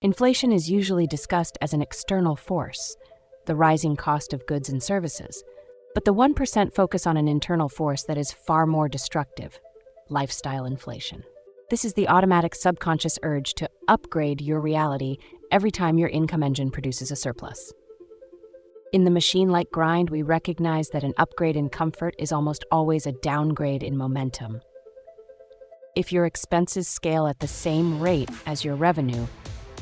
Inflation is usually discussed as an external force, the rising cost of goods and services. But the 1% focus on an internal force that is far more destructive: lifestyle inflation. This is the automatic subconscious urge to upgrade your reality every time your income engine produces a surplus. In the machine-like grind, we recognize that an upgrade in comfort is almost always a downgrade in momentum. If your expenses scale at the same rate as your revenue,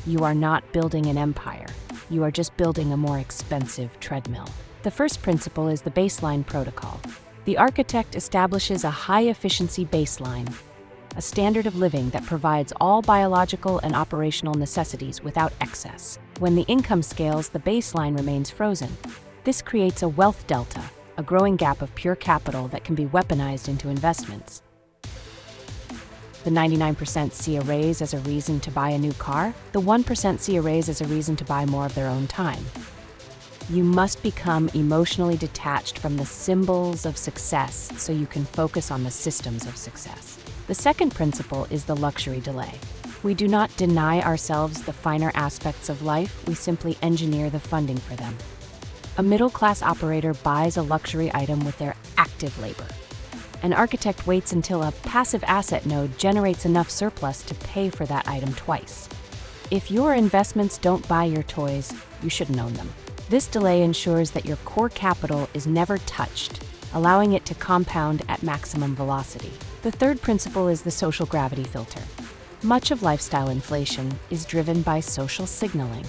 you are not building an empire. You are just building a more expensive treadmill. The first principle is the baseline protocol. The architect establishes a high-efficiency baseline, a standard of living that provides all biological and operational necessities without excess. When the income scales, the baseline remains frozen. This creates a wealth delta, a growing gap of pure capital that can be weaponized into investments. The 99% see a raise as a reason to buy a new car. The 1% see a raise as a reason to buy more of their own time. You must become emotionally detached from the symbols of success so you can focus on the systems of success. The second principle is the luxury delay. We do not deny ourselves the finer aspects of life, we simply engineer the funding for them. A middle-class operator buys a luxury item with their active labor. An architect waits until a passive asset node generates enough surplus to pay for that item twice. If your investments don't buy your toys, you shouldn't own them. This delay ensures that your core capital is never touched, allowing it to compound at maximum velocity. The third principle is the social gravity filter. Much of lifestyle inflation is driven by social signaling,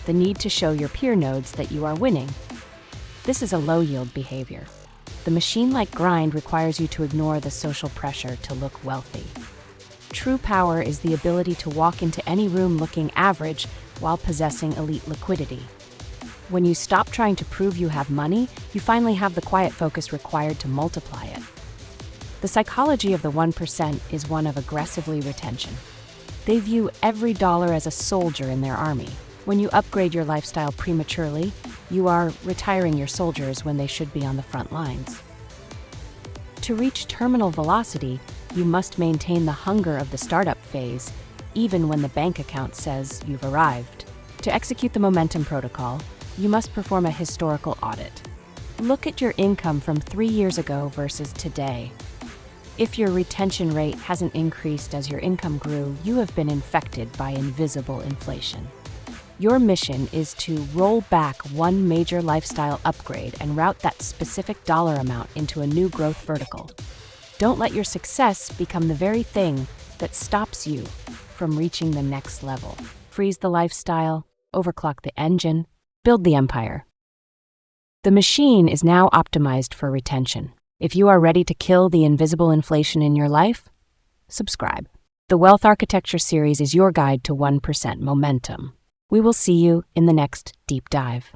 the need to show your peer nodes that you are winning. This is a low-yield behavior. The machine-like grind requires you to ignore the social pressure to look wealthy. True power is the ability to walk into any room looking average while possessing elite liquidity. When you stop trying to prove you have money, you finally have the quiet focus required to multiply it. The psychology of the 1% is one of aggressively retention. They view every dollar as a soldier in their army. When you upgrade your lifestyle prematurely, you are retiring your soldiers when they should be on the front lines. To reach terminal velocity, you must maintain the hunger of the startup phase, even when the bank account says you've arrived. To execute the momentum protocol, you must perform a historical audit. Look at your income from 3 years ago versus today. If your retention rate hasn't increased as your income grew, you have been infected by invisible inflation. Your mission is to roll back one major lifestyle upgrade and route that specific dollar amount into a new growth vertical. Don't let your success become the very thing that stops you from reaching the next level. Freeze the lifestyle, overclock the engine, build the empire. The machine is now optimized for retention. If you are ready to kill the invisible inflation in your life, subscribe. The Wealth Architecture series is your guide to 1% momentum. We will see you in the next deep dive.